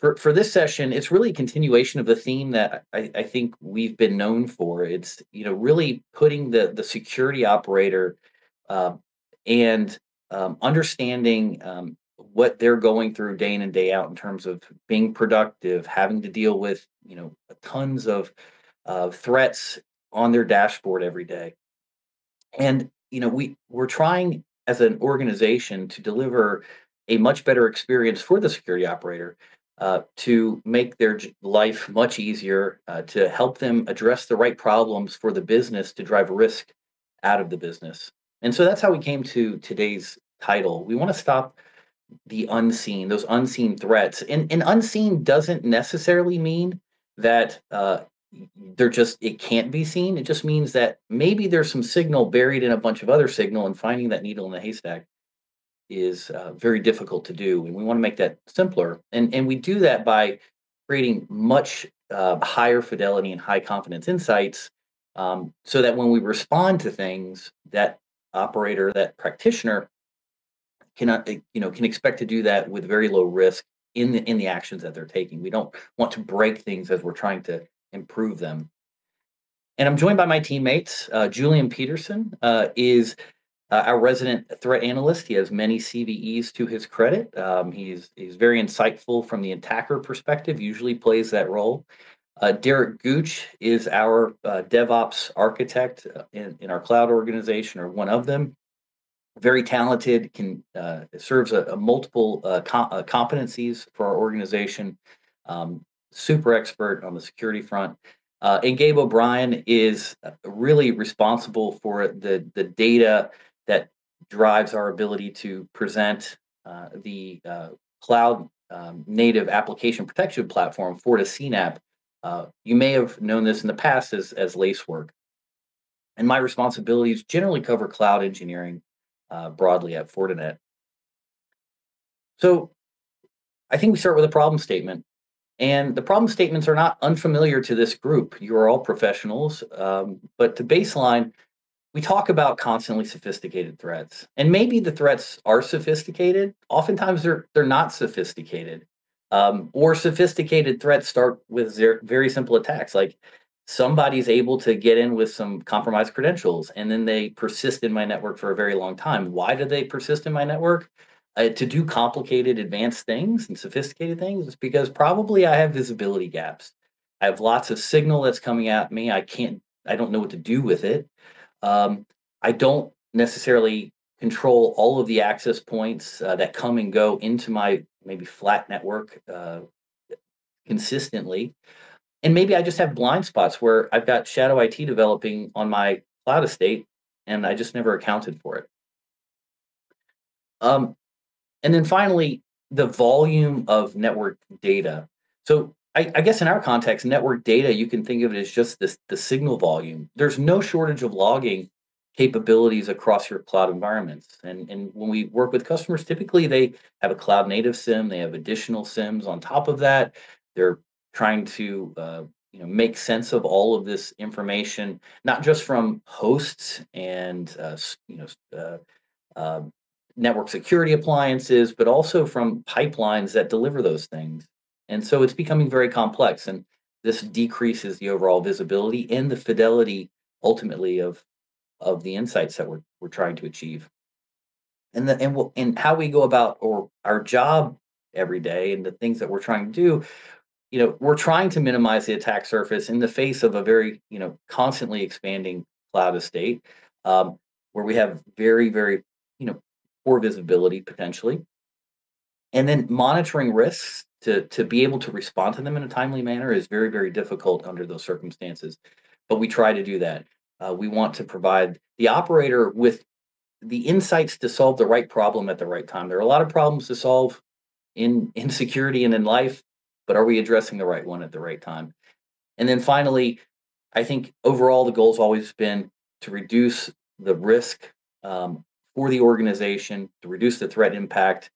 For this session, it's really a continuation of the theme that I think we've been known for. It's really putting the security operator uh, and understanding what they're going through day in and day out in terms of being productive, having to deal with tons of threats on their dashboard every day. And we're trying as an organization to deliver a much better experience for the security operator, to make their life much easier, to help them address the right problems for the business to drive risk out of the business. And so that's how we came to today's title. We want to stop the unseen, those unseen threats. And unseen doesn't necessarily mean that they're just it can't be seen. It just means that maybe there's some signal buried in a bunch of other signal, and finding that needle in the haystack is very difficult to do. And we want to make that simpler. And we do that by creating much higher fidelity and high confidence insights, so that when we respond to things, that operator, that practitioner can expect to do that with very low risk in the actions that they're taking. We don't want to break things as we're trying to improve them. And I'm joined by my teammates. Julian Peterson is our resident threat analyst. He has many CVEs to his credit. He's very insightful from the attacker perspective. Usually plays that role. Derek Gooch is our DevOps architect in our cloud organization, or one of them. Very talented, can serves a multiple competencies for our organization. Super expert on the security front. And Gabe O'Brien is really responsible for the data that drives our ability to present the cloud native application protection platform, FortiCNAP. You may have known this in the past as Lacework. And my responsibilities generally cover cloud engineering broadly at Fortinet. So I think we start with a problem statement. And the problem statements are not unfamiliar to this group. You are all professionals. But to baseline, we talk about constantly sophisticated threats. And maybe the threats are sophisticated. Oftentimes they're not sophisticated. Or sophisticated threats start with very simple attacks, like somebody's able to get in with some compromised credentials, and then they persist in my network for a very long time. Why do they persist in my network? To do complicated, advanced things and sophisticated things? It's because probably I have visibility gaps. I have lots of signal that's coming at me. I don't know what to do with it. I don't necessarily control all of the access points that come and go into my maybe flat network consistently. And maybe I just have blind spots where I've got shadow IT developing on my cloud estate, and I just never accounted for it. Um, and then finally, the volume of network data. So I guess in our context, network data, you can think of it as just the signal volume. There's no shortage of logging capabilities across your cloud environments. And when we work with customers, typically they have a cloud native SIM, they have additional SIMs on top of that. They're trying to make sense of all of this information, not just from hosts and uh, network security appliances, but also from pipelines that deliver those things. And so it's becoming very complex, and this decreases the overall visibility and the fidelity ultimately of the insights that we're trying to achieve. And how we go about or our job every day and the things that we're trying to do, we're trying to minimize the attack surface in the face of a very, constantly expanding cloud estate, where we have very, very, poor visibility potentially. And then monitoring risks to be able to respond to them in a timely manner is very, very difficult under those circumstances. But we try to do that. We want to provide the operator with the insights to solve the right problem at the right time. There are a lot of problems to solve in security and in life, but are we addressing the right one at the right time? And then finally, I think overall the goal's always been to reduce the risk for the organization, to reduce the threat impact.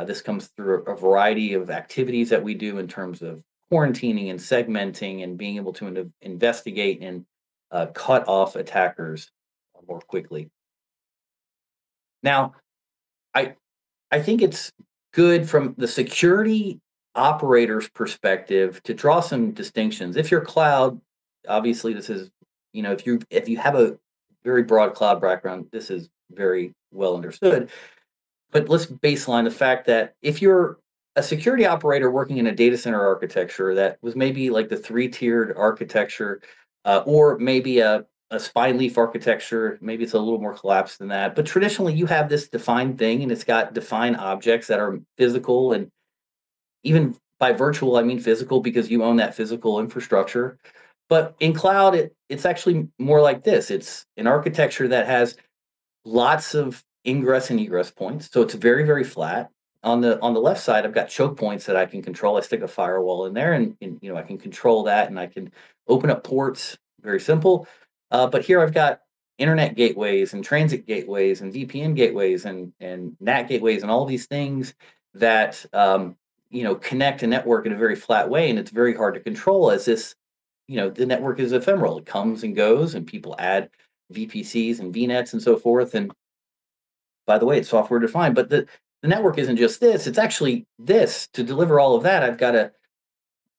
This comes through a variety of activities that we do in terms of quarantining and segmenting and being able to investigate and cut off attackers more quickly. Now, I I think it's good from the security operator's perspective to draw some distinctions. If you're cloud, obviously this is, if you have a very broad cloud background, this is very well understood. But let's baseline the fact that if you're a security operator working in a data center architecture that was maybe like the three-tiered architecture, or maybe a spine leaf architecture, maybe it's a little more collapsed than that. But traditionally, you have this defined thing, and it's got defined objects that are physical, and even by virtual, I mean physical because you own that physical infrastructure. But in cloud, it's actually more like this. It's an architecture that has lots of ingress and egress points, so it's very, very flat. On the left side, I've got choke points that I can control. I stick a firewall in there, and I can control that, and I can open up ports. Very simple. But here I've got internet gateways and transit gateways and VPN gateways and NAT gateways and all these things that connect a network in a very flat way, and it's very hard to control as this. The network is ephemeral. It comes and goes, and people add VPCs and VNets and so forth. And by the way, it's software defined, but the network isn't just this, it's actually this. To deliver all of that, I've got to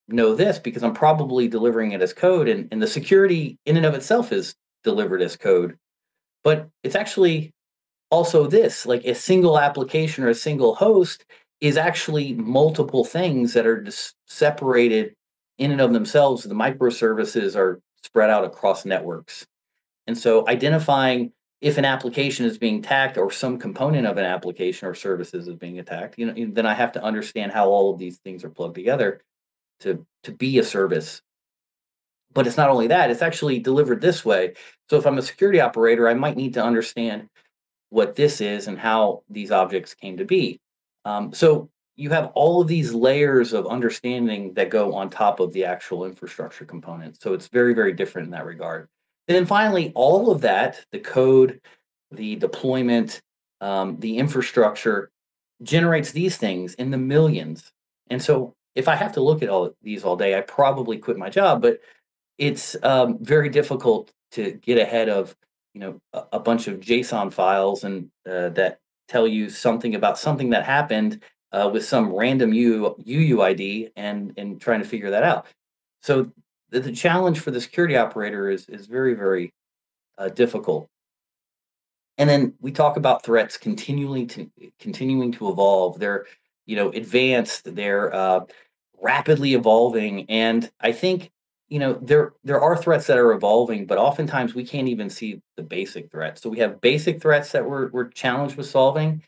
know this because I'm probably delivering it as code. And the security in and of itself is delivered as code. But it's actually also this, like a single application or a single host is actually multiple things that are just separated in and of themselves. The microservices are spread out across networks. And so identifying if an application is being attacked or some component of an application or services is being attacked, then I have to understand how all of these things are plugged together to be a service. But it's not only that, it's actually delivered this way. So if I'm a security operator, I might need to understand what this is and how these objects came to be. So you have all of these layers of understanding that go on top of the actual infrastructure components. So it's very, very different in that regard. And then finally, all of that, the code, the deployment, the infrastructure generates these things in the millions. And so if I have to look at all these all day, I probably quit my job, but it's very difficult to get ahead of a bunch of JSON files and that tell you something about something that happened with some random UUID and trying to figure that out. So the challenge for the security operator is very, very difficult. And then we talk about threats continuing to evolve. They're advanced. They're rapidly evolving, and I think there are threats that are evolving, but oftentimes we can't even see the basic threats. So we have basic threats that we're challenged with solving,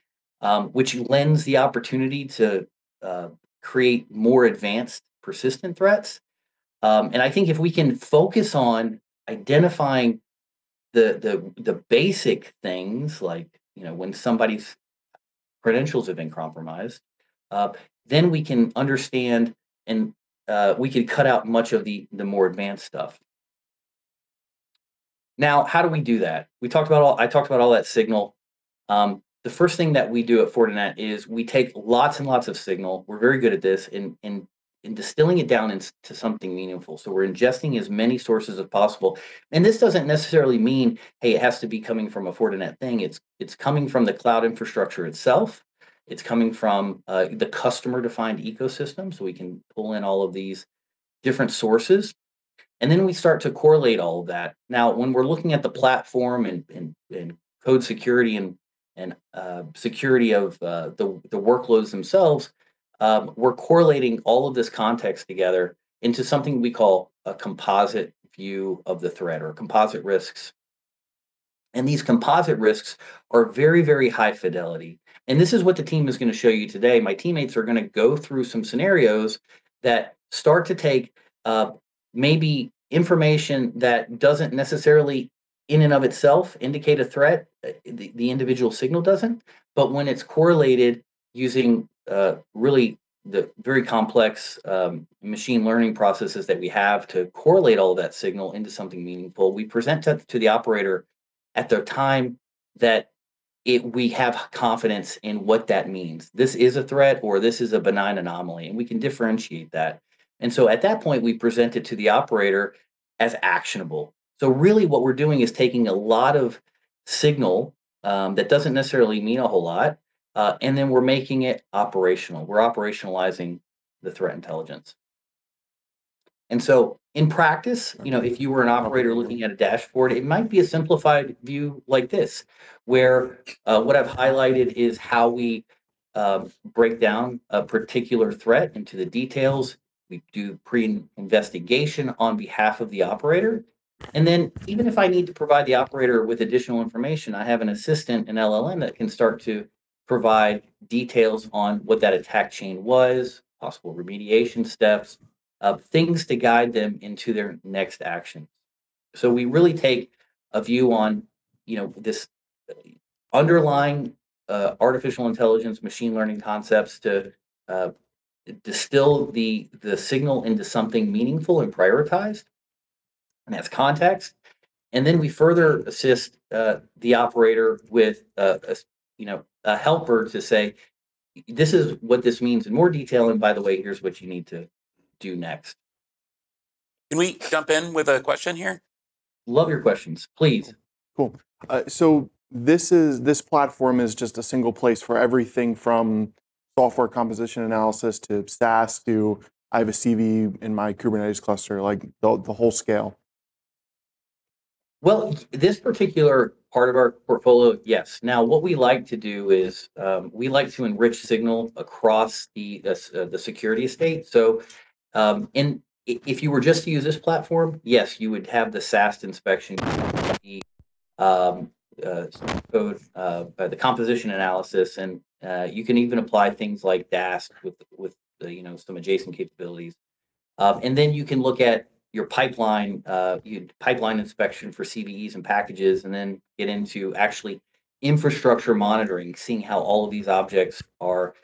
which lends the opportunity to create more advanced, persistent threats. And I think if we can focus on identifying the basic things, like when somebody's credentials have been compromised, then we can understand and we can cut out much of the more advanced stuff. Now, how do we do that? I talked about all that signal. The first thing that we do at Fortinet is we take lots and lots of signal. We're very good at this in distilling it down into something meaningful. So we're ingesting as many sources as possible. And this doesn't necessarily mean, hey, it has to be coming from a Fortinet thing. It's coming from the cloud infrastructure itself. It's coming from the customer-defined ecosystem, so we can pull in all of these different sources. And then we start to correlate all of that. Now, when we're looking at the platform and code security and security of the workloads themselves, we're correlating all of this context together into something we call a composite view of the threat, or composite risks. And these composite risks are very, very high fidelity. And this is what the team is going to show you today. My teammates are going to go through some scenarios that start to take maybe information that doesn't necessarily in and of itself indicate a threat. The individual signal doesn't, but when it's correlated using really the very complex machine learning processes that we have to correlate all of that signal into something meaningful, we present to the operator at the time that we have confidence in what that means. This is a threat or this is a benign anomaly, and we can differentiate that. And so at that point, we present it to the operator as actionable. So really what we're doing is taking a lot of signal that doesn't necessarily mean a whole lot, and then we're making it operational. We're operationalizing the threat intelligence. And so in practice, if you were an operator looking at a dashboard, it might be a simplified view like this, where what I've highlighted is how we break down a particular threat into the details. We do pre-investigation on behalf of the operator. And then even if I need to provide the operator with additional information, I have an assistant, an LLM, that can start to provide details on what that attack chain was, possible remediation steps, things to guide them into their next action. So we really take a view on, this underlying artificial intelligence, machine learning concepts to uh, distill the signal into something meaningful and prioritized, and that's context. And then we further assist the operator with a helper to say, this is what this means in more detail, and by the way, here's what you need to do next. Can we jump in with a question here? Love your questions, please. Cool. So this platform is just a single place for everything from software composition analysis to SaaS to I have a CV in my Kubernetes cluster, like the whole scale. Well, this particular part of our portfolio, yes. Now, what we like to do is we like to enrich signal across the security estate. So, if you were just to use this platform, yes, you would have the SAST inspection, the um, code, the composition analysis, and you can even apply things like DAST with some adjacent capabilities. And then you can look at your pipeline inspection for CVEs and packages, and then get into actually infrastructure monitoring, seeing how all of these objects are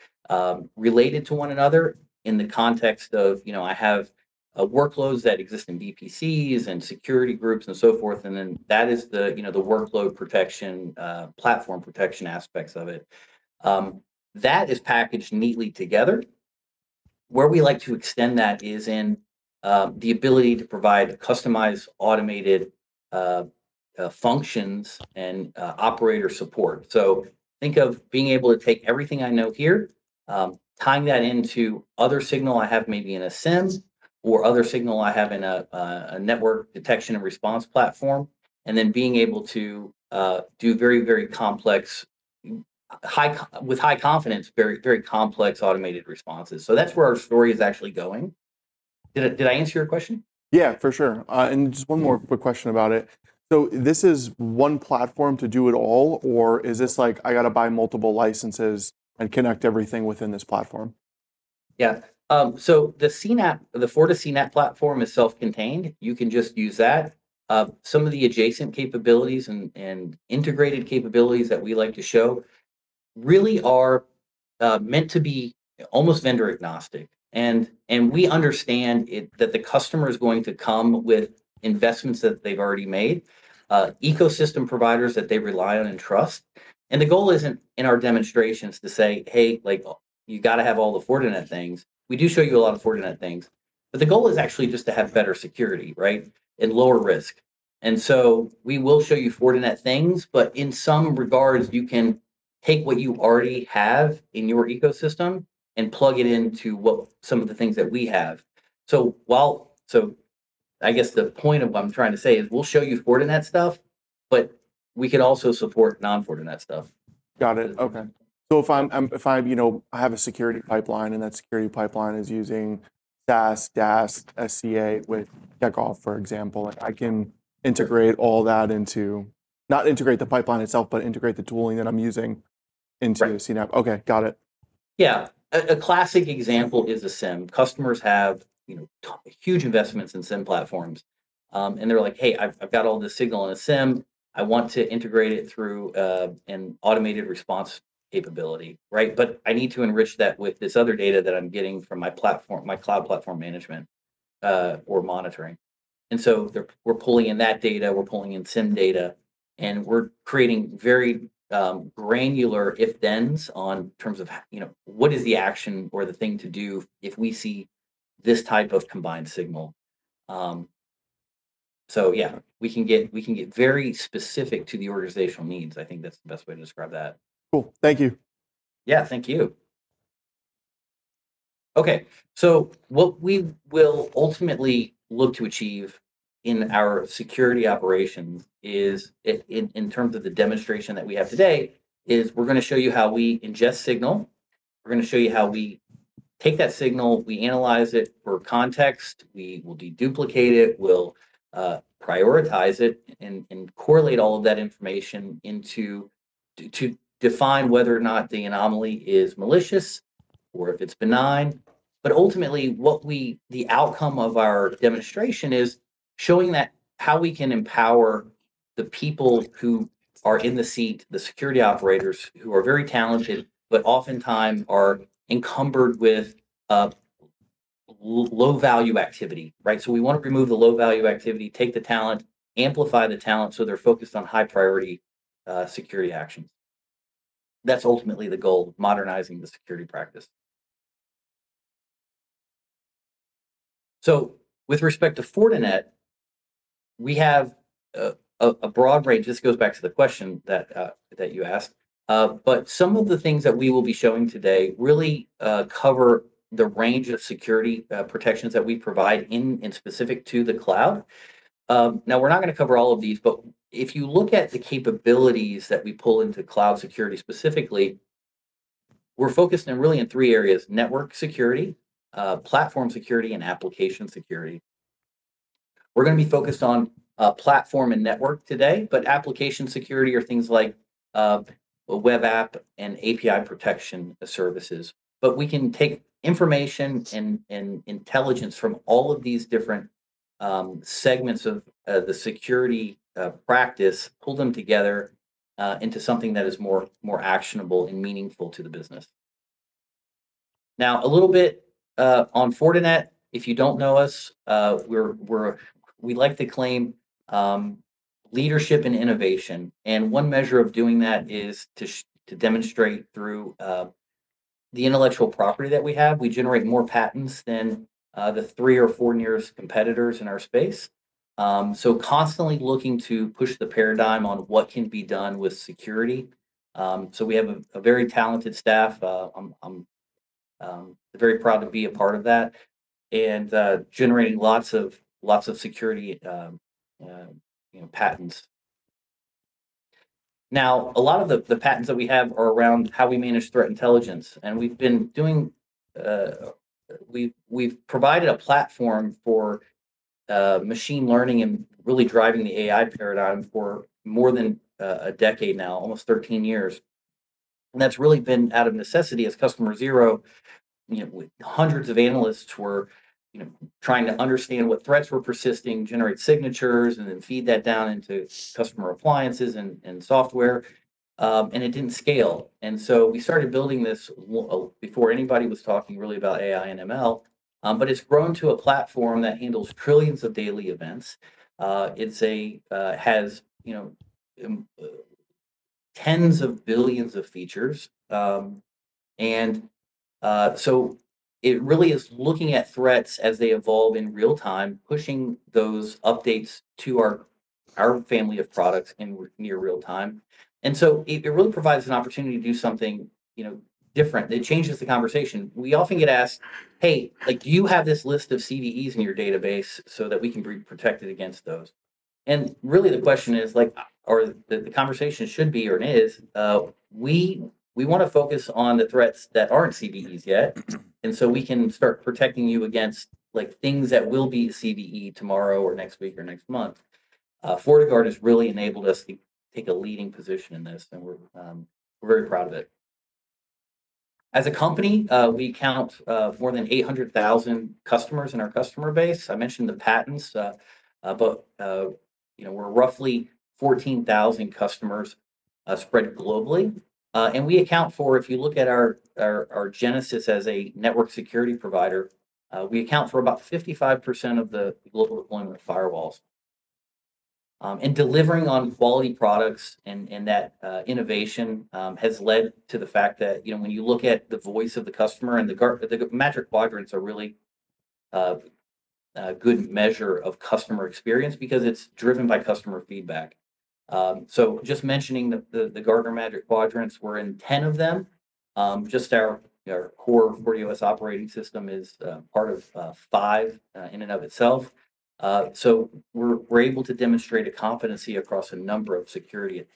related to one another in the context of, I have workloads that exist in VPCs and security groups and so forth. And then that is the workload protection, platform protection aspects of it. That is packaged neatly together. Where we like to extend that is in the ability to provide customized automated functions and operator support. So think of being able to take everything I know here, tying that into other signal I have maybe in a SIM or other signal I have in a network detection and response platform, and then being able to do very, very complex, with high confidence, very, very complex automated responses. So that's where our story is actually going. Did I answer your question? Yeah, for sure. And just one more quick question about it. So this is one platform to do it all, or is this like I got to buy multiple licenses and connect everything within this platform? Yeah. So the CNAP, the Fortis CNAP platform is self-contained. You can just use that. Some of the adjacent capabilities and integrated capabilities that we like to show really are meant to be almost vendor agnostic, and we understand that the customer is going to come with investments that they've already made, ecosystem providers that they rely on and trust. And the goal isn't in our demonstrations to say, hey, like, you got to have all the Fortinet things. We do show you a lot of Fortinet things, but the goal is actually just to have better security, right, and lower risk. And so we will show you Fortinet things, but in some regards, you can take what you already have in your ecosystem and plug it into what some of the things that we have. So I guess the point of what I'm trying to say is we'll show you Fortinet stuff, but we could also support non-Fortinet stuff. Got it. Okay. So if I have a security pipeline and that security pipeline is using SaaS, DAST, SCA with checkoff, for example, like I can integrate all that into, not integrate the pipeline itself, but integrate the tooling that I'm using into CNAP. Okay, got it. Yeah, a classic example is a SIM. Customers have huge investments in SIM platforms, and they're like, "Hey, I've got all this signal in a SIM. I want to integrate it through an automated response capability, right? But I need to enrich that with this other data that I'm getting from my platform, my cloud platform management or monitoring." And so we're pulling in that data, we're pulling in SIM data, and we're creating very granular if-thens on terms of what is the action or the thing to do if we see this type of combined signal. So yeah, we can get very specific to the organizational needs. I think that's the best way to describe that. Cool. Thank you. Yeah, thank you. Okay, so what we will ultimately look to achieve in our security operations is, in terms of the demonstration that we have today, is we're going to show you how we ingest signal. We're going to show you how we take that signal, we analyze it for context, we will deduplicate it, we'll prioritize it, and correlate all of that information into to define whether or not the anomaly is malicious or if it's benign. But ultimately, the outcome of our demonstration is showing that how we can empower the people who are in the seat, the security operators who are very talented, but oftentimes are encumbered with uh, low value activity, right? So we want to remove the low value activity, take the talent, amplify the talent so they're focused on high priority security actions. That's ultimately the goal of modernizing the security practice. So with respect to Fortinet, we have a broad range. This goes back to the question that you asked. But some of the things that we will be showing today really cover the range of security protections that we provide in specific to the cloud. Now, we're not going to cover all of these, but if you look at the capabilities that we pull into cloud security specifically, we're focused in three areas: network security, platform security, and application security. We're going to be focused on platform and network today, but application security are things like a web app and API protection services. But we can take information and intelligence from all of these different segments of the security practice, pull them together into something that is more actionable and meaningful to the business. Now, a little bit on Fortinet. If you don't know us, we like to claim leadership and innovation, and one measure of doing that is to demonstrate through the intellectual property that we have. We generate more patents than the 3 or 4 nearest competitors in our space. So constantly looking to push the paradigm on what can be done with security. So we have a very talented staff. I'm very proud to be a part of that, and generating lots of security patents. Now, a lot of the patents that we have are around how we manage threat intelligence, and we've been doing we've provided a platform for machine learning and really driving the AI paradigm for more than a decade now, almost 13 years. And that's really been out of necessity as customer zero. With hundreds of analysts were, trying to understand what threats were persisting, generate signatures, and then feed that down into customer appliances and software. And it didn't scale. And so we started building this before anybody was talking really about AI and ML. But it's grown to a platform that handles trillions of daily events. Has tens of billions of features, and so it really is looking at threats as they evolve in real time, pushing those updates to our family of products in near real time. And so it really provides an opportunity to do something, different. It changes the conversation. We often get asked, "Hey, like, do you have this list of CVEs in your database so that we can be protected against those?" And really, the question is like, or the conversation should be, or it is, we want to focus on the threats that aren't CVEs yet, and so we can start protecting you against like things that will be CVE tomorrow or next week or next month. FortiGuard has really enabled us to take a leading position in this, and we're very proud of it. As a company, we count more than 800,000 customers in our customer base. I mentioned the patents, but we're roughly 14,000 customers spread globally. And we account for, if you look at our genesis as a network security provider, we account for about 55% of the global deployment of firewalls. And delivering on quality products and that innovation has led to the fact that, when you look at the voice of the customer, and the Magic Quadrants are really a good measure of customer experience because it's driven by customer feedback. So just mentioning the Gartner Magic Quadrants, we're in 10 of them. Just our our core FortiOS operating system is part of 5 in and of itself. So we're able to demonstrate a competency across a number of security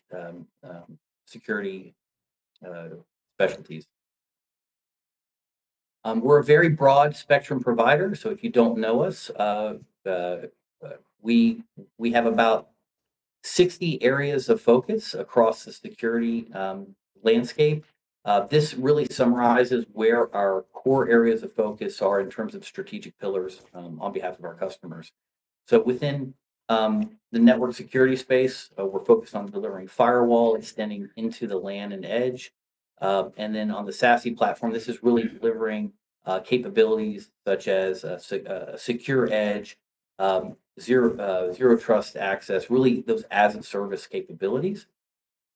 specialties. We're a very broad spectrum provider. So if you don't know us, we have about 60 areas of focus across the security landscape. This really summarizes where our core areas of focus are in terms of strategic pillars on behalf of our customers. So within the network security space, we're focused on delivering firewall, extending into the LAN and edge. And then on the SASE platform, this is really delivering capabilities such as a secure edge, zero trust access, really those as a service capabilities.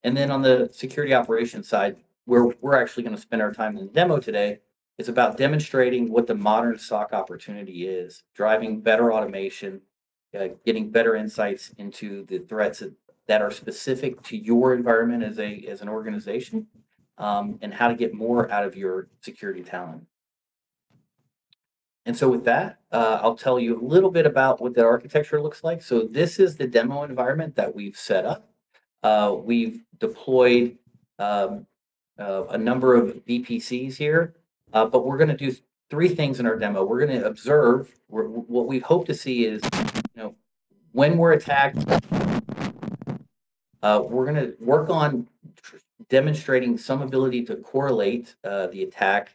And then on the security operations side, where we're actually going to spend our time in the demo today, it's about demonstrating what the modern SOC opportunity is, driving better automation, getting better insights into the threats that are specific to your environment as an organization, and how to get more out of your security talent. And so with that, I'll tell you a little bit about what the architecture looks like. So this is the demo environment that we've set up. We've deployed a number of VPCs here, but we're going to do 3 things in our demo. We're going to observe. What we hope to see is, when we're attacked, we're going to work on demonstrating some ability to correlate the attack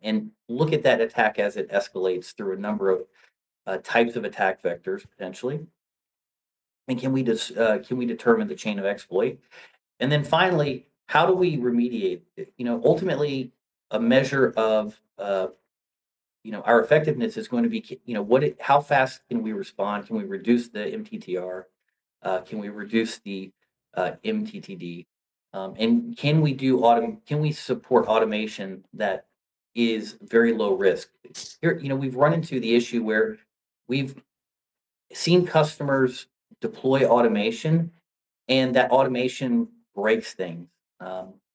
and look at that attack as it escalates through a number of types of attack vectors potentially. And can we determine the chain of exploit? And then finally, how do we remediate it? Ultimately, a measure of our effectiveness is going to be how fast can we respond? Can we reduce the MTTR? Can we reduce the MTTD? And can we support automation that is very low risk? Here, we've run into the issue where we've seen customers deploy automation, and that automation breaks things.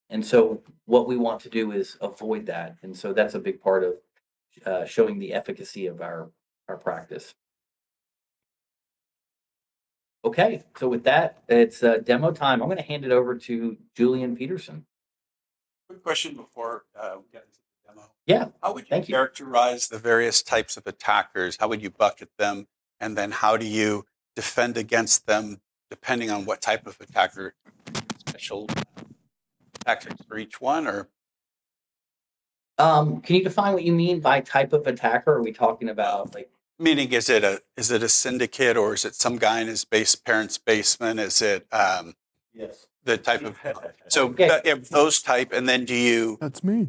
And so what we want to do is avoid that. And so that's a big part of showing the efficacy of our practice. Okay, so with that, it's demo time. I'm going to hand it over to Julian Peterson. Quick question before we get into the demo. Yeah. How would you characterize the various types of attackers? How would you bucket them? And then how do you defend against them depending on what type of attacker? Special tactics for each one, or? Can you define what you mean by type of attacker? Are we talking about Meaning, is it a syndicate, or is it some guy in his parents' basement? Is it yes, the type of those type, and then do you That's me.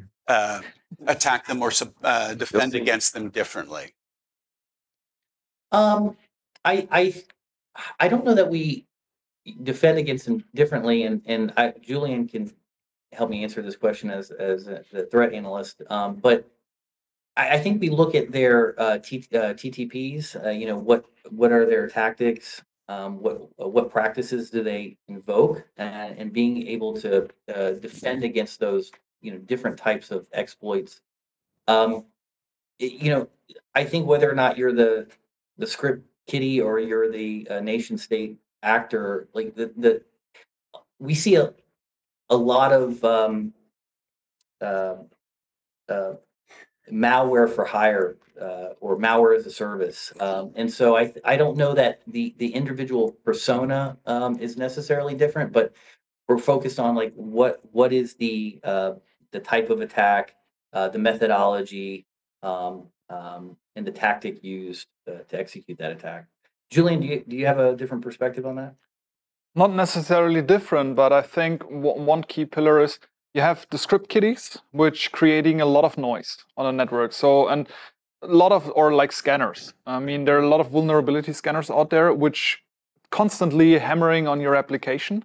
Attack them or defend against them differently? I don't know that we defend against them differently, and Julian can help me answer this question as the threat analyst. But I think we look at their TTPs. What are their tactics? What practices do they invoke? And being able to defend against those different types of exploits. I think whether or not you're the script kiddie or you're the nation state actor, we see a lot of malware for hire or malware as a service, and so I don't know that the individual persona is necessarily different, but we're focused on what is the type of attack, the methodology, and the tactic used to execute that attack. Julian, do you have a different perspective on that? Not necessarily different, but I think one key pillar is you have the script kiddies, which creating a lot of noise on a network. So, and a lot of, or like scanners. I mean, there are a lot of vulnerability scanners out there, which constantly hammering on your application.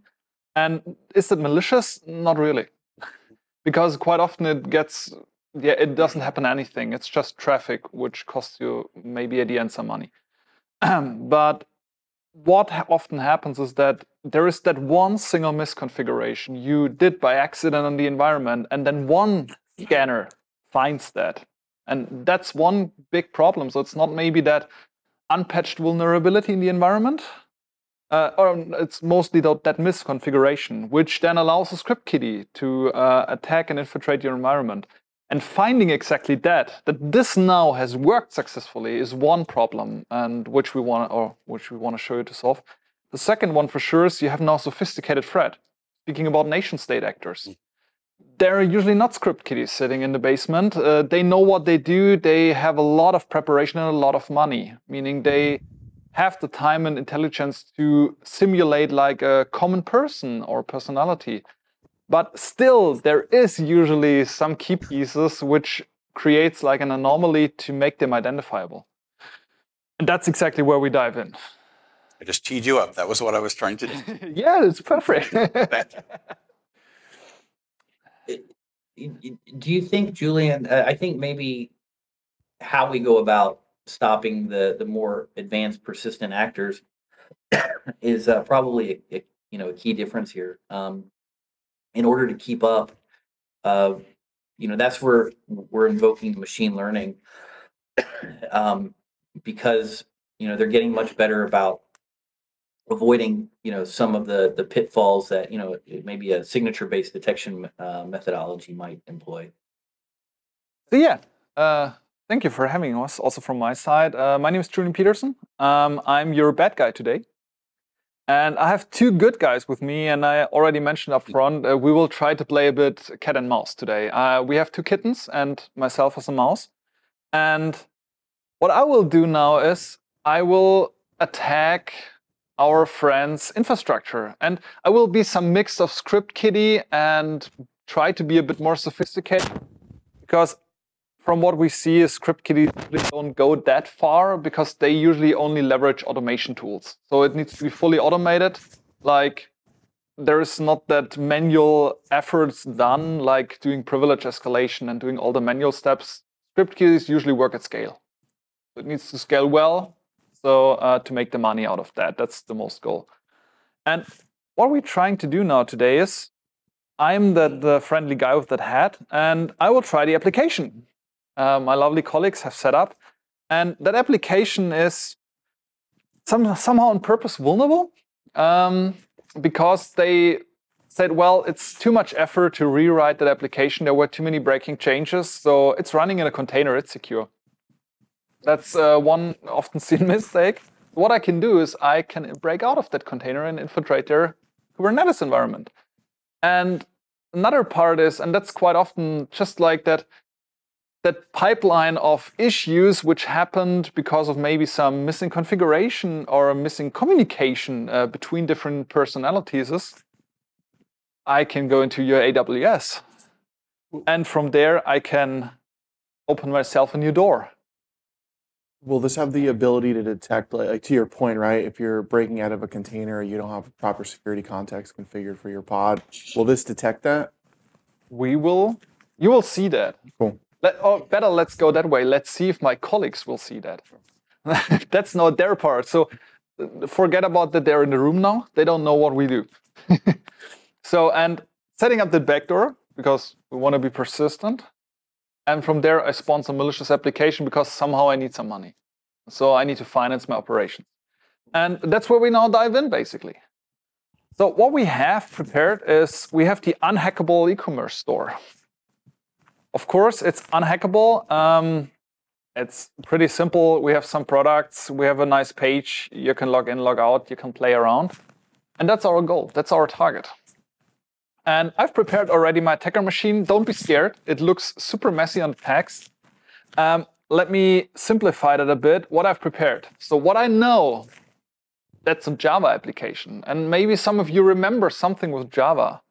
And is it malicious? Not really. Because quite often it doesn't happen anything. It's just traffic, which costs you maybe at the end some money. But what often happens is that there is that one single misconfiguration you did by accident on the environment, and then one scanner finds that. And that's one big problem. So it's not maybe that unpatched vulnerability in the environment, or it's mostly that misconfiguration, which then allows a script kiddie to attack and infiltrate your environment. And finding exactly that this now has worked successfully is one problem, and which we want to show you to solve. The second one for sure is you have now sophisticated threat. Speaking about nation-state actors, they're usually not script kiddies sitting in the basement. They know what they do. They have a lot of preparation and a lot of money, meaning they have the time and intelligence to simulate like a common person or personality. But still, there is usually some key pieces which creates like an anomaly to make them identifiable. And that's exactly where we dive in. I just teed you up. That was what I was trying to do. Yeah, it's perfect. Thank Do you think, Julian, I think maybe how we go about stopping the more advanced persistent actors is probably a key difference here. In order to keep up, that's where we're invoking machine learning, because they're getting much better about avoiding some of the pitfalls that maybe a signature-based detection methodology might employ. So yeah, thank you for having us. Also from my side, my name is Julian Peterson. I'm your bad guy today. And I have two good guys with me, and I already mentioned up front, we will try to play a bit cat and mouse today. We have two kittens and myself as a mouse. And what I will do now is I will attack our friend's infrastructure. And I will be some mix of script kiddie and try to be a bit more sophisticated, because from what we see, script kiddies really don't go that far because they usually only leverage automation tools. So it needs to be fully automated. Like there is not that manual efforts done, like doing privilege escalation and doing all the manual steps. Script kiddies usually work at scale. It needs to scale well. So to make the money out of that, that's the most goal. And what we're trying to do now today is I'm the friendly guy with that hat, and I will try the application. My lovely colleagues have set up, and that application is somehow on purpose vulnerable, because they said, well, it's too much effort to rewrite that application. There were too many breaking changes, so it's running in a container, it's secure. That's one often seen mistake. What I can do is I can break out of that container and infiltrate their Kubernetes environment. And another part is, and that's quite often just like that pipeline of issues which happened because of maybe some missing configuration or missing communication between different personalities is, I can go into your AWS. And from there, I can open myself a new door. Will this have the ability to detect, like to your point, right? If you're breaking out of a container, you don't have proper security context configured for your pod. Will this detect that? You will see that. Cool. Better, let's go that way. Let's see if my colleagues will see that. That's not their part. So forget about that they're in the room now. They don't know what we do. So, and setting up the backdoor, because we want to be persistent. And from there, I spawn some malicious application because somehow I need some money. So I need to finance my operations. And that's where we now dive in, basically. So what we have prepared is we have the unhackable e-commerce store. Of course, it's unhackable. It's pretty simple. We have some products. We have a nice page. You can log in, log out. You can play around. And that's our goal. That's our target. And I've prepared already my attacker machine. Don't be scared. It looks super messy on the text. Let me simplify that a bit, what I've prepared. So what I know, that's a Java application. And maybe some of you remember something with Java.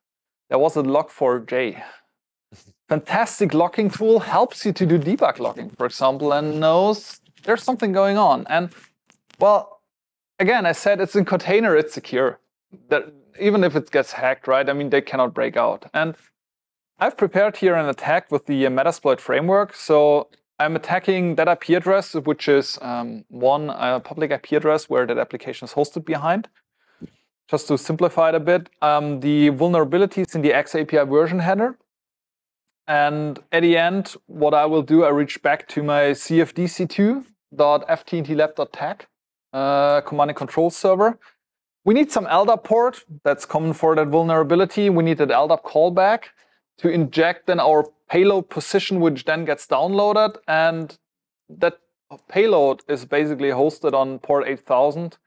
There was a log4j. Fantastic logging tool, helps you to do debug logging, for example, and knows there's something going on. And well, again, I said it's in container, it's secure. That even if it gets hacked, right? I mean, they cannot break out. And I've prepared here an attack with the Metasploit framework. So I'm attacking that IP address, which is one public IP address where that application is hosted behind. Just to simplify it a bit, the vulnerabilities in the XAPI version header. And at the end, what I will do, I reach back to my cfdc2.ftntlab.tag command and control server. We need some LDAP port. That's common for that vulnerability. We need that LDAP callback to inject then our payload position, which then gets downloaded. And that payload is basically hosted on port 8000.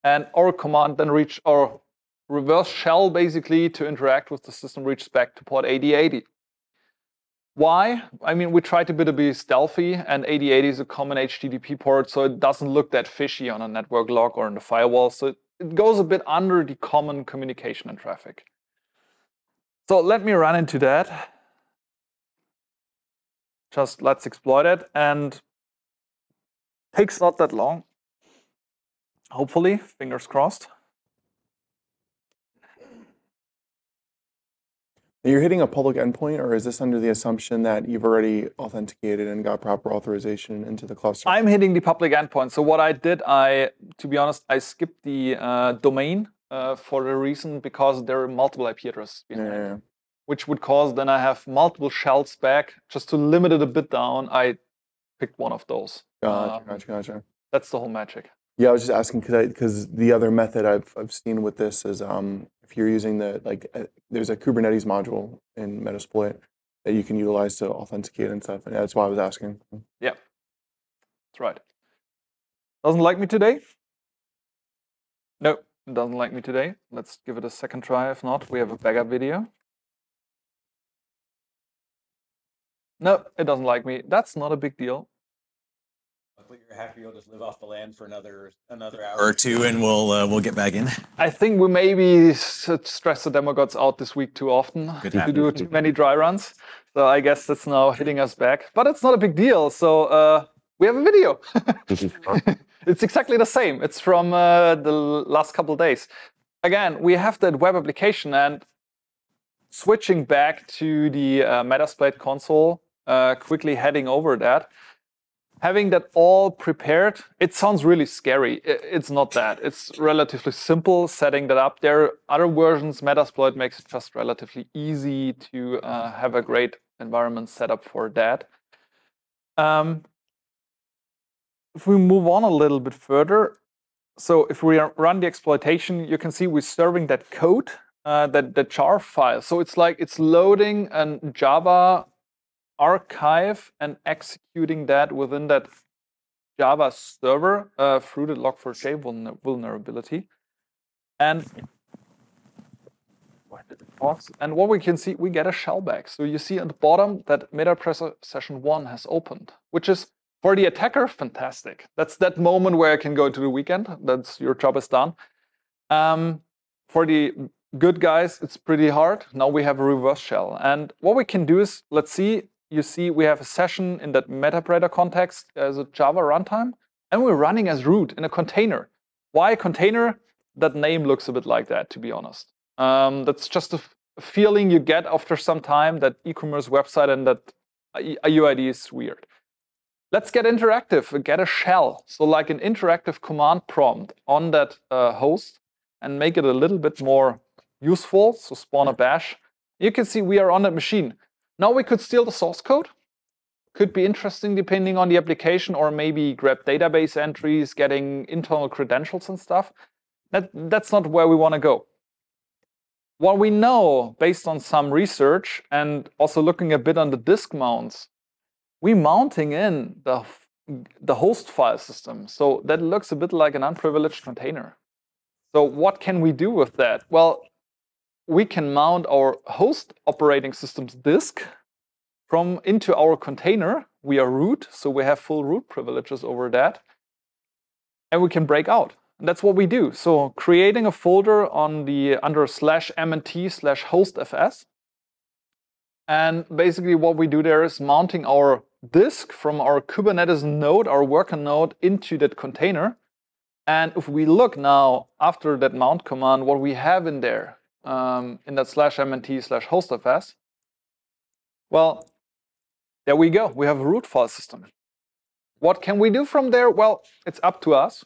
And our command then reach our reverse shell basically to interact with the system reaches back to port 8080. Why? I mean, we try to be stealthy, and 8080 is a common HTTP port, so it doesn't look that fishy on a network log or in the firewall. So it goes a bit under the common communication and traffic. So let me run into that. Just let's exploit it, and takes not that long. Hopefully, fingers crossed. You're hitting a public endpoint, or is this under the assumption that you've already authenticated and got proper authorization into the cluster? I'm hitting the public endpoint. So what I did, to be honest, I skipped the domain for the reason because there are multiple IP addresses behind, which would cause then I have multiple shells back. Just to limit it a bit down, I picked one of those. Gotcha. That's the whole magic. Yeah, I was just asking because the other method I've seen with this is if you're using there's a Kubernetes module in Metasploit that you can utilize to authenticate and stuff, and that's why I was asking. Yeah, that's right. Doesn't like me today? No, it doesn't like me today. Let's give it a second try. If not, we have a backup video. No, it doesn't like me. That's not a big deal. Luckily, you're happy you'll just live off the land for another hour or two, and we'll get back in. I think we maybe stress the demo gods out this week too often. We do too many dry runs, so I guess that's now hitting us back. But it's not a big deal. So we have a video. It's exactly the same. It's from the last couple of days. Again, we have that web application, and switching back to the Metasploit console, quickly heading over that. Having that all prepared, it sounds really scary. It's not that. It's relatively simple setting that up. There are other versions. Metasploit makes it just relatively easy to have a great environment set up for that. If we move on a little bit further, so if we run the exploitation, you can see we're serving that code, that jar file. So it's like it's loading a Java archive and executing that within that Java server through the log4j vulnerability. And what we can see, we get a shell back. So you see at the bottom that MetaPressor session 1 has opened, which is for the attacker fantastic. That's that moment where I can go to the weekend. That's your job is done. For the good guys, it's pretty hard. Now we have a reverse shell. And what we can do is, let's see, you see we have a session in that MetaPressor context as a Java runtime, and we're running as root in a container. Why container? That name looks a bit like that, to be honest. That's just a feeling you get after some time, that e-commerce website and that UID is weird. Let's get interactive, get a shell. So like an interactive command prompt on that host and make it a little bit more useful. So spawn a bash. You can see we are on that machine. Now we could steal the source code. Could be interesting depending on the application, or maybe grab database entries, getting internal credentials and stuff. That's not where we want to go. What we know, based on some research and also looking a bit on the disk mounts, we're mounting in the host file system. So that looks a bit like an unprivileged container. So what can we do with that? Well, we can mount our host operating system's disk into our container. We are root, so we have full root privileges over that. And we can break out. And that's what we do. So creating a folder on the under /mnt/hostfs. And basically what we do there is mounting our disk from our Kubernetes node, our worker node, into that container. And if we look now after that mount command, what we have in there, in that /mnt/hostfs, well, there we go. We have a root file system. What can we do from there? Well, it's up to us.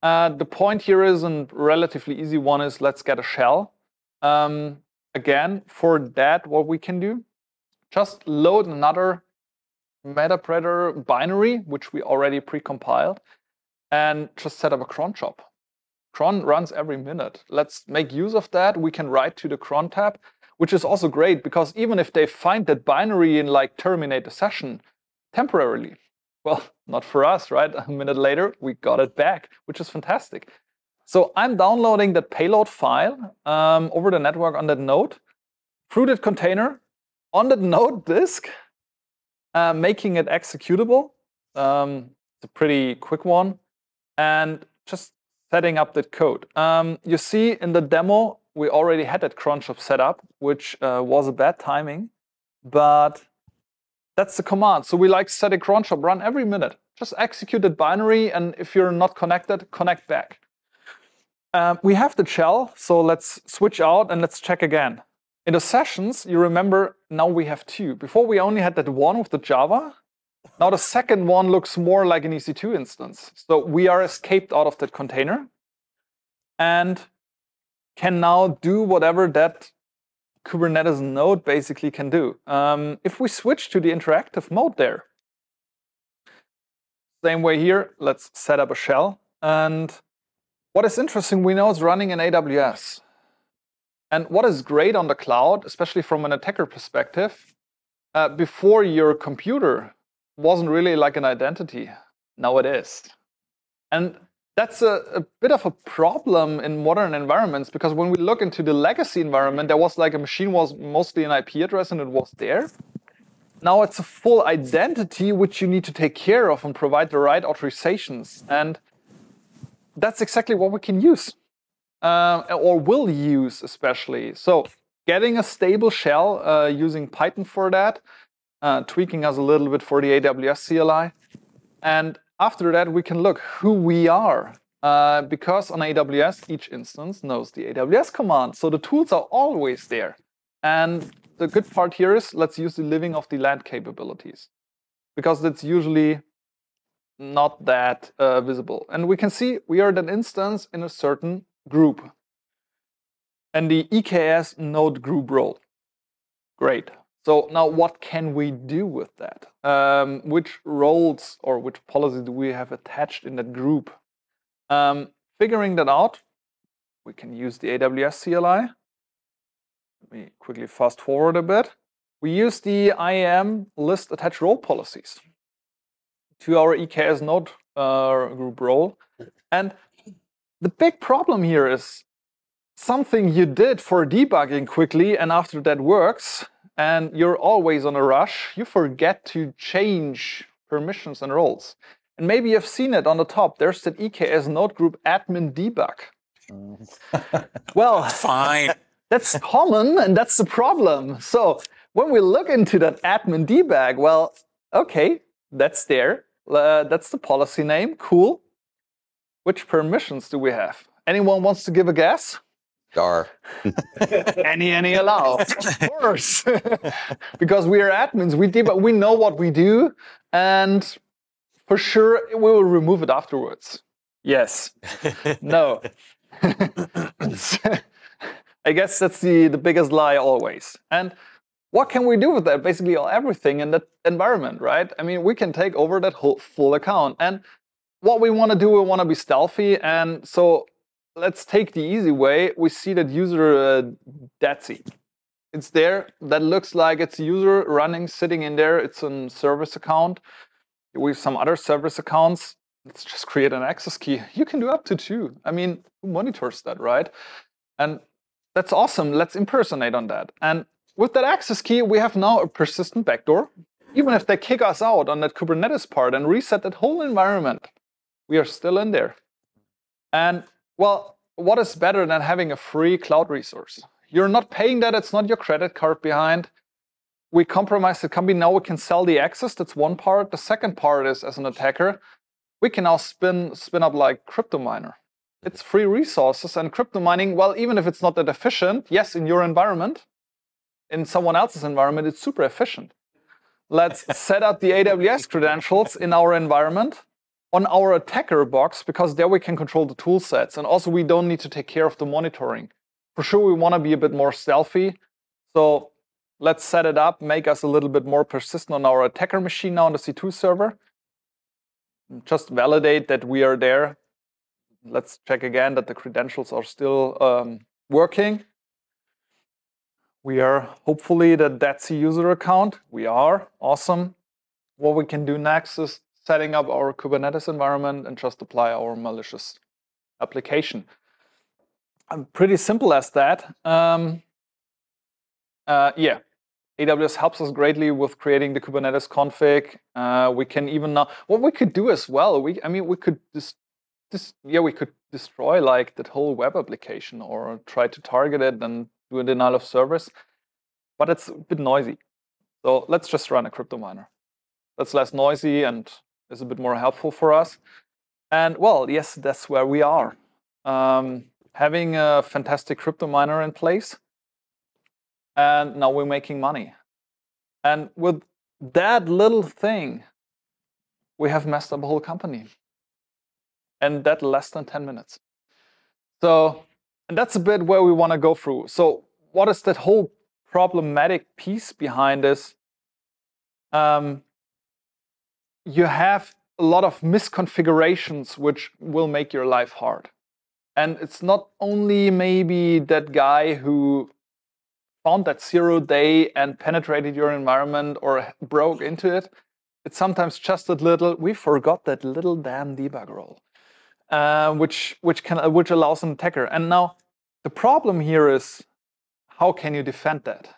The point here is a relatively easy one is let's get a shell. Again, for that, what we can do, just load another Metapredator binary, which we already precompiled, and just set up a cron job. Cron runs every minute. Let's make use of that. We can write to the cron tab, which is also great because even if they find that binary and like terminate the session temporarily, well, not for us, right? A minute later, we got it back, which is fantastic. So I'm downloading that payload file over the network on that node, through that container, on that node disk, making it executable. It's a pretty quick one. And just setting up that code. You see in the demo, we already had that cron job set up, which was a bad timing. But that's the command. So we like set a cron job, run every minute. Just execute that binary, and if you're not connected, connect back. We have the shell, so let's switch out and let's check again. In the sessions, you remember, now we have two. Before we only had that one with the Java. Now the second one looks more like an EC2 instance. So we are escaped out of that container and can now do whatever that Kubernetes node basically can do. If we switch to the interactive mode there, same way here, let's set up a shell. And what is interesting, we know it's running in AWS. And what is great on the cloud, especially from an attacker perspective, before your computer wasn't really like an identity. Now it is. And that's a bit of a problem in modern environments, because when we look into the legacy environment, there was like a machine was mostly an IP address and it was there. Now it's a full identity which you need to take care of and provide the right authorizations. And that's exactly what we can use, or will use especially. So getting a stable shell, using Python for that, tweaking us a little bit for the AWS CLI. And after that, we can look who we are. Because on AWS, each instance knows the AWS command. So the tools are always there. And the good part here is, let's use the living of the land capabilities, because that's usually not that visible. And we can see we are that instance in a certain group. And the EKS node group role. Great. So now what can we do with that? Which roles or which policy do we have attached in that group? Figuring that out, we can use the AWS CLI. Let me quickly fast forward a bit. We use the IAM list attach role policies to our EKS node group role. And the big problem here is something you did for debugging quickly, and after that works, and you're always on a rush, you forget to change permissions and roles. And maybe you've seen it on the top. There's that EKS node group admin debug. Well, Fine. that's common, and that's the problem. So when we look into that admin debug, well, okay, that's there. That's the policy name. Cool. Which permissions do we have? Anyone wants to give a guess? Dar. Any allow, of course. Because we are admins, we debug, we know what we do, and for sure we will remove it afterwards. Yes. No. I guess that's the biggest lie always. And what can we do with that? Basically everything in that environment, right? I mean, we can take over that whole full account. And what we want to do, we want to be stealthy. And so let's take the easy way. We see that user DATSI. It's there. That looks like it's a user running, sitting in there. It's a service account. We have some other service accounts. Let's just create an access key. You can do up to 2. I mean, who monitors that, right? And that's awesome. Let's impersonate on that. And with that access key, we have now a persistent backdoor. Even if they kick us out on that Kubernetes part and reset that whole environment, we are still in there. And well, what is better than having a free cloud resource? You're not paying that. It's not your credit card behind. We compromise the company. Now we can sell the access. That's one part. The second part is, as an attacker, we can now spin up like crypto miner. It's free resources, and crypto mining, well, even if it's not that efficient, yes, in your environment, in someone else's environment, it's super efficient. Let's set up the AWS credentials in our environment on our attacker box, because there we can control the tool sets. And also we don't need to take care of the monitoring. For sure, we want to be a bit more stealthy. So let's set it up, make us a little bit more persistent on our attacker machine now on the C2 server. Just validate that we are there. Let's check again that the credentials are still working. We are hopefully the .c user account. We are. Awesome. What we can do next is setting up our Kubernetes environment and just apply our malicious application. Pretty simple as that. Yeah, AWS helps us greatly with creating the Kubernetes config. We can even now, what we could do as well, we could we could destroy like that whole web application or try to target it and do a denial of service, but it's a bit noisy. So let's just run a crypto miner. That's less noisy and is a bit more helpful for us. And well, yes, that's where we are. Having a fantastic crypto miner in place, and now we're making money. And with that little thing, we have messed up a whole company. And that less than 10 minutes. So, and that's a bit where we want to go through. So what is that whole problematic piece behind this? You have a lot of misconfigurations which will make your life hard. And it's not only maybe that guy who found that 0-day and penetrated your environment or broke into it. It's sometimes just that little, we forgot that little damn debug role, which allows an attacker. And now the problem here is, how can you defend that?